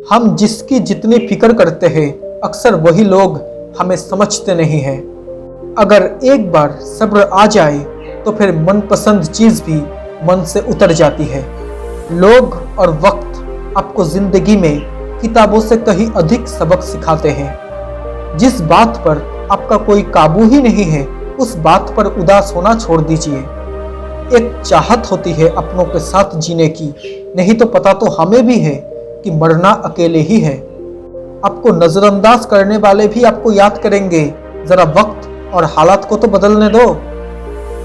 हम जिसकी जितनी फिक्र करते हैं अक्सर वही लोग हमें समझते नहीं हैं। अगर एक बार सब्र आ जाए तो फिर मनपसंद चीज़ भी मन से उतर जाती है। लोग और वक्त आपको जिंदगी में किताबों से कहीं अधिक सबक सिखाते हैं। जिस बात पर आपका कोई काबू ही नहीं है उस बात पर उदास होना छोड़ दीजिए। एक चाहत होती है अपनों के साथ जीने की, नहीं तो पता तो हमें भी है कि मरना अकेले ही है। आपको नजरअंदाज करने वाले भी आपको याद करेंगे, जरा वक्त और हालात को तो बदलने दो।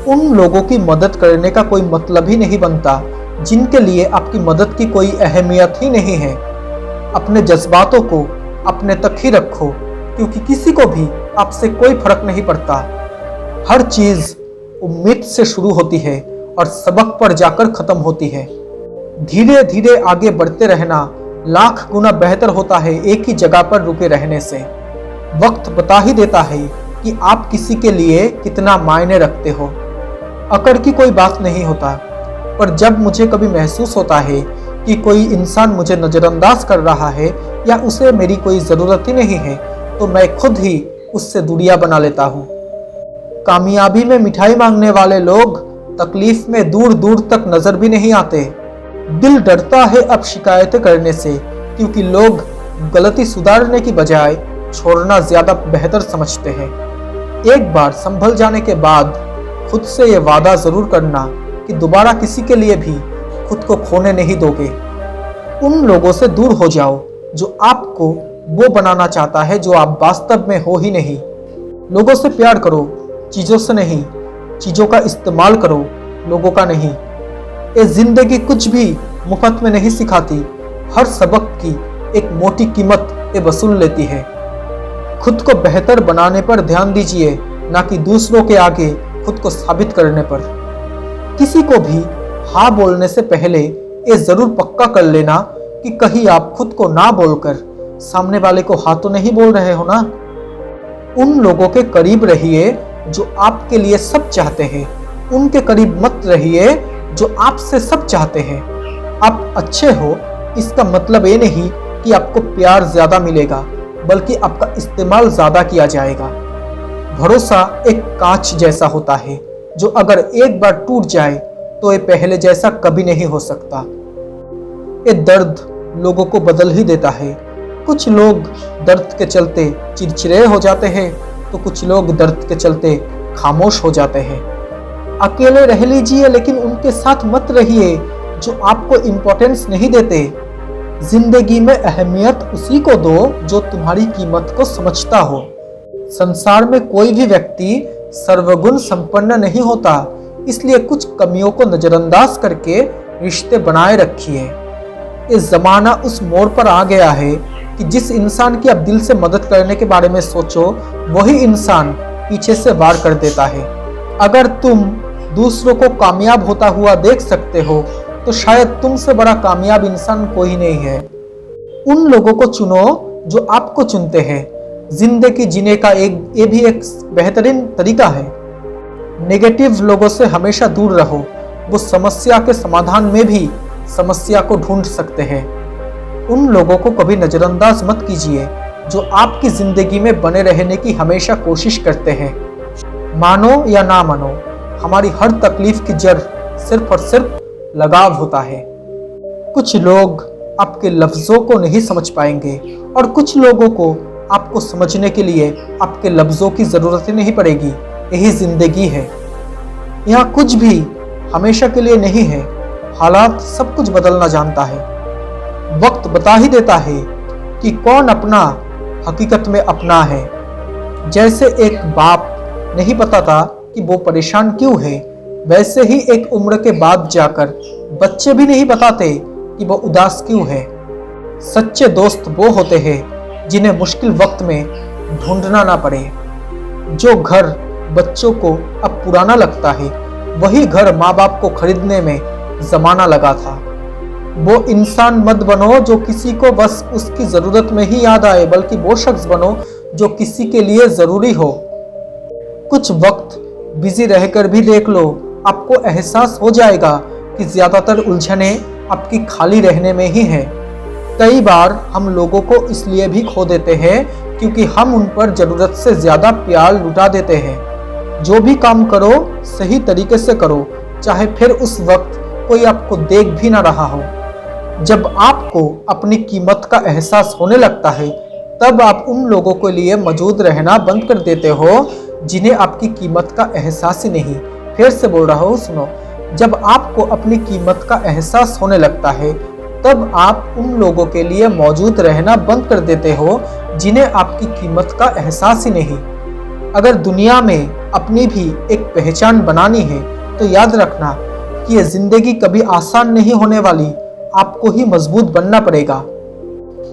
उन लोगों की मदद करने का कोई मतलब ही नहीं बनता जिनके लिए आपकी मदद की कोई अहमियत ही नहीं है। अपने जज्बातों को अपने तक ही रखो, क्योंकि किसी को भी आपसे कोई फर्क नहीं पड़ता। हर चीज उम्मीद से शुरू होती है और सबक पर जाकर खत्म होती है। धीरे धीरे आगे बढ़ते रहना लाख गुना बेहतर होता है एक ही जगह पर रुके रहने से। वक्त बता ही देता है कि आप किसी के लिए कितना मायने रखते हो। अकड़ की कोई बात नहीं होता, पर जब मुझे कभी महसूस होता है कि कोई इंसान मुझे नज़रअंदाज कर रहा है या उसे मेरी कोई ज़रूरत ही नहीं है, तो मैं खुद ही उससे दूरियां बना लेता हूँ। कामयाबी में मिठाई मांगने वाले लोग तकलीफ में दूर दूर तक नजर भी नहीं आते। दिल डरता है अब शिकायतें करने से, क्योंकि लोग गलती सुधारने की बजाय छोड़ना ज्यादा बेहतर समझते हैं। एक बार संभल जाने के बाद खुद से ये वादा जरूर करना कि दोबारा किसी के लिए भी खुद को खोने नहीं दोगे। उन लोगों से दूर हो जाओ जो आपको वो बनाना चाहता है जो आप वास्तव में हो ही नहीं। लोगों से प्यार करो, चीजों से नहीं। चीजों का इस्तेमाल करो, लोगों का नहीं। ये जिंदगी कुछ भी मुफ्त में नहीं सिखाती। हर सबक की एक मोटी कीमत ये वसूल लेती है। खुद को बेहतर बनाने पर ध्यान दीजिए, ना कि दूसरों के आगे खुद को साबित करने पर। किसी को भी हाँ बोलने से पहले ये जरूर पक्का कर लेना कि कहीं आप खुद को ना बोलकर सामने वाले को हाँ तो नहीं बोल रहे हो ना। उन लोगों के करीब रहिए जो आपके लिए सब चाहते हैं, उनके करीब मत रहिए जो आपसे सब चाहते हैं। आप अच्छे हो इसका मतलब ये नहीं कि आपको प्यार ज्यादा मिलेगा, बल्कि आपका इस्तेमाल ज्यादा किया जाएगा। भरोसा एक कांच जैसा होता है जो अगर एक बार टूट जाए तो ये पहले जैसा कभी नहीं हो सकता। ये दर्द लोगों को बदल ही देता है। कुछ लोग दर्द के चलते चिड़चिड़े हो जाते हैं, तो कुछ लोग दर्द के चलते खामोश हो जाते हैं। अकेले रह लीजिए, लेकिन उनके साथ मत रहिए जो आपको इम्पोर्टेंस नहीं देते। जिंदगी में अहमियत उसी को दो जो तुम्हारी कीमत को समझता हो। संसार में कोई भी व्यक्ति सर्वगुण संपन्न नहीं होता, इसलिए कुछ कमियों को नजरअंदाज करके रिश्ते बनाए रखिए। इस जमाना उस मोड़ पर आ गया है कि जिस इंसान की आप दिल से मदद करने के बारे में सोचो, वही इंसान पीछे से वार कर देता है। अगर तुम दूसरों को कामयाब होता हुआ देख सकते हो तो शायद तुमसे बड़ा कामयाब इंसान कोई नहीं है। उन लोगों को चुनो जो आपको चुनते हैं। जिंदगी जीने का ये भी एक बेहतरीन तरीका है। नेगेटिव लोगों से हमेशा दूर रहो, वो समस्या के समाधान में भी समस्या को ढूंढ सकते हैं। उन लोगों को कभी नजरअंदाज मत कीजिए जो आपकी जिंदगी में बने रहने की हमेशा कोशिश करते हैं। मानो या ना मानो, हमारी हर तकलीफ की जड़ सिर्फ और सिर्फ लगाव होता है। कुछ लोग आपके लफ्जों को नहीं समझ पाएंगे और कुछ लोगों को आपको समझने के लिए आपके लफ्जों की जरूरत ही नहीं पड़ेगी। यही जिंदगी है। यहाँ कुछ भी हमेशा के लिए नहीं है। हालात सब कुछ बदलना जानता है। वक्त बता ही देता है कि कौन अपना हकीकत में अपना है। जैसे एक बाप नहीं बताता कि वो परेशान क्यों है, वैसे ही एक उम्र के बाद जाकर बच्चे भी नहीं बताते कि वो उदास क्यों है। सच्चे दोस्त वो होते हैं जिन्हें मुश्किल वक्त में ढूंढना ना पड़े। जो घर बच्चों को अब पुराना लगता है, वही घर माँ बाप को खरीदने में जमाना लगा था। वो इंसान मत बनो जो किसी को बस उसकी जरूरत में ही याद आए, बल्कि वो शख्स बनो जो किसी के लिए जरूरी हो। कुछ वक्त बिजी रहकर भी देख लो, आपको एहसास हो जाएगा कि ज्यादातर उलझने आपकी खाली रहने में ही है। कई बार हम लोगों को इसलिए भी खो देते हैं क्योंकि हम उन पर जरूरत से ज्यादा प्यार लुटा देते हैं। जो भी काम करो सही तरीके से करो, चाहे फिर उस वक्त कोई आपको देख भी ना रहा हो। जब आपको अपनी कीमत का एहसास होने लगता है तब आप उन लोगों के लिए मौजूद रहना बंद कर देते हो जिन्हें आपकी कीमत का एहसास ही नहीं। फिर से बोल रहा हूँ, सुनो। जब आपको अपनी कीमत का एहसास होने लगता है तब आप उन लोगों के लिए मौजूद रहना बंद कर देते हो जिन्हें आपकी कीमत का एहसास ही नहीं। अगर दुनिया में अपनी भी एक पहचान बनानी है तो याद रखना कि ये जिंदगी कभी आसान नहीं होने वाली, आपको ही मजबूत बनना पड़ेगा।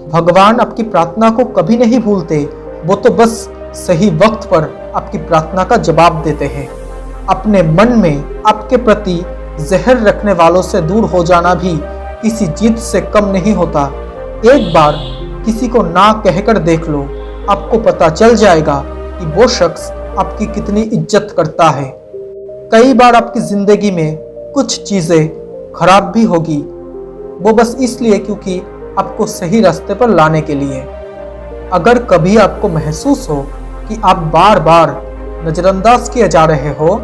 भगवान आपकी प्रार्थना को कभी नहीं भूलते, वो तो बस सही वक्त पर आपकी प्रार्थना का जवाब देते हैं। अपने मन में आपके प्रति जहर रखने वालों से दूर हो जाना भी किसी जीत से कम नहीं होता। एक बार किसी को ना कहकर देख लो, आपको पता चल जाएगा कि वो शख्स आपकी कितनी इज्जत करता है। कई बार आपकी जिंदगी में कुछ चीजें खराब भी होगी, वो बस इसलिए क्योंकि आपको सही रास्ते पर लाने के लिए। अगर कभी आपको महसूस हो कि आप बार बार नजरअंदाज किए जा रहे हो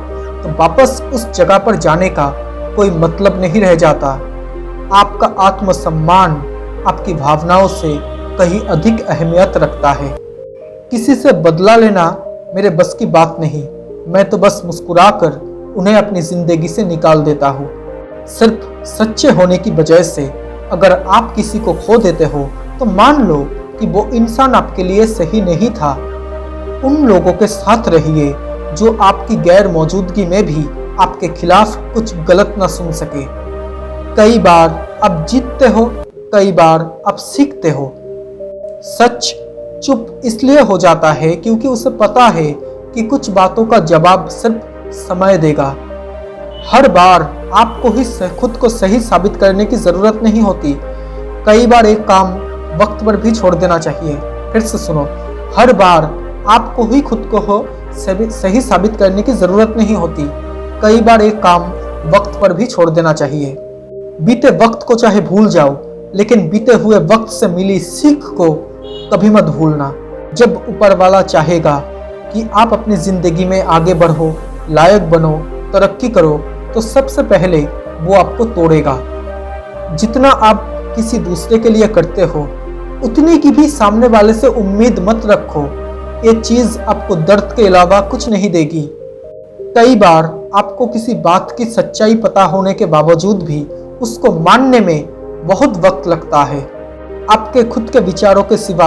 तो वापस उस जगह पर जाने का कोई मतलब नहीं रह जाता। आपका आत्मसम्मान आपकी भावनाओं से कहीं अधिक अहमियत रखता है। किसी से बदला लेना मेरे बस की बात नहीं, मैं तो बस मुस्कुराकर उन्हें अपनी जिंदगी से निकाल देता हूँ। सिर्फ सच्चे होने की वजह से अगर आप किसी को खो देते हो तो मान लो कि वो इंसान आपके लिए सही नहीं था। उन लोगों के साथ रहिए जो आपकी गैर मौजूदगी में भी आपके खिलाफ कुछ गलत ना सुन सके। कई बार आप जीतते हो, कई बार आप सीखते हो। सच चुप इसलिए हो जाता है क्योंकि उसे पता है कि कुछ बातों का जवाब सिर्फ समय देगा। हर बार आपको ही खुद को सही साबित करने की जरूरत नहीं होती। कई बार एक काम वक्त पर भी छोड़ देना चाहिए। फिर से सुनो, हर बार आपको ही खुद को सही साबित करने की जरूरत नहीं होती। कई बार एक काम वक्त पर भी छोड़ देना चाहिए। बीते वक्त को चाहे भूल जाओ, लेकिन बीते हुए वक्त से मिली सीख को कभी मत भूलना। जब ऊपर वाला चाहेगा कि आप अपनी जिंदगी में आगे बढ़ो, लायक बनो, तरक्की करो, तो सबसे पहले वो आपको तोड़ेगा। जितना आप किसी दूसरे के लिए करते हो उतनी की भी सामने वाले से उम्मीद मत रखो। ये चीज आपको दर्द के अलावा कुछ नहीं देगी। कई बार आपको किसी बात की सच्चाई पता होने के बावजूद भी उसको मानने में बहुत वक्त लगता है। आपके खुद के विचारों के सिवा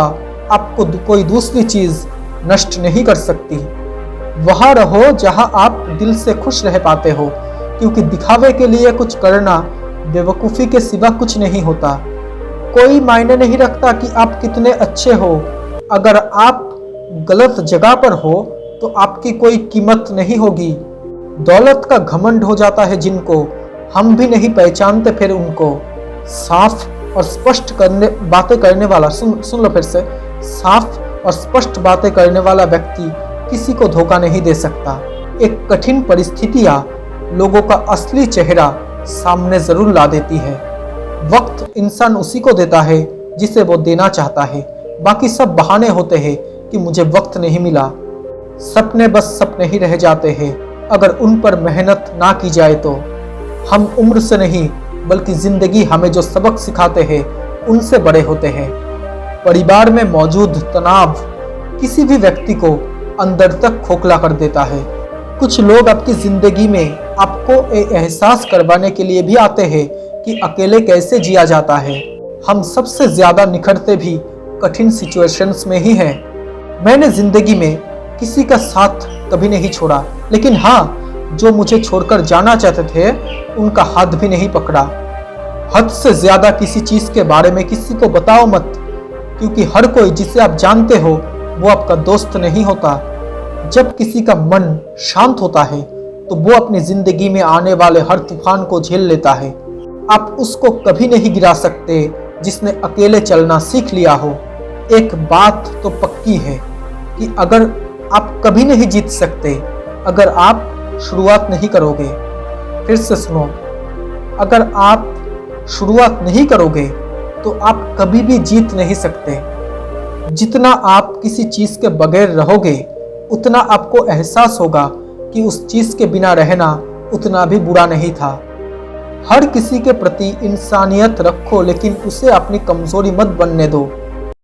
आपको कोई दूसरी चीज नष्ट नहीं कर सकती। वहां रहो जहां आप दिल से खुश रह पाते हो, क्योंकि दिखावे के लिए कुछ करना बेवकूफ़ी के सिवा कुछ नहीं होता। कोई मायने नहीं रखता कि आप कितने अच्छे हो। अगर आप गलत जगह पर हो तो आपकी कोई कीमत नहीं होगी। दौलत का घमंड हो जाता है जिनको, हम भी नहीं पहचानते फिर उनको। साफ और स्पष्ट बातें करने वाला, सुन लो फिर से, साफ और स्पष्ट बातें करने वाला व्यक्ति किसी को धोखा नहीं दे सकता। एक कठिन परिस्थितियां लोगों का असली चेहरा सामने जरूर ला देती है। वक्त इंसान उसी को देता है जिसे वो देना चाहता है। बाकी सब बहाने होते हैं कि मुझे वक्त नहीं मिला। सपने बस सपने ही रह जाते हैं अगर उन पर मेहनत ना की जाए तो। हम उम्र से नहीं बल्कि जिंदगी हमें जो सबक सिखाते हैं उनसे बड़े होते हैं। परिवार में मौजूद तनाव किसी भी व्यक्ति को अंदर तक खोखला कर देता है। कुछ लोग आपकी जिंदगी में आपको एहसास करवाने के लिए भी आते हैं कि अकेले कैसे जिया जाता है। हम सबसे ज्यादा निखरते भी कठिन सिचुएशंस में ही हैं। मैंने जिंदगी में किसी का साथ कभी नहीं छोड़ा, लेकिन हाँ, जो मुझे छोड़कर जाना चाहते थे उनका हाथ भी नहीं पकड़ा। हद से ज्यादा किसी चीज के बारे में किसी को बताओ मत, क्योंकि हर कोई जिसे आप जानते हो वो आपका दोस्त नहीं होता। जब किसी का मन शांत होता है तो वो अपनी जिंदगी में आने वाले हर तूफान को झेल लेता है। आप उसको कभी नहीं गिरा सकते जिसने अकेले चलना सीख लिया हो। एक बात तो पक्की है कि अगर आप कभी नहीं जीत सकते अगर आप शुरुआत नहीं करोगे। फिर से सुनो, अगर आप शुरुआत नहीं करोगे तो आप कभी भी जीत नहीं सकते। जितना आप किसी चीज़ के बगैर रहोगे, उतना आपको एहसास होगा कि उस चीज़ के बिना रहना उतना भी बुरा नहीं था। हर किसी के प्रति इंसानियत रखो, लेकिन उसे अपनी कमजोरी मत बनने दो।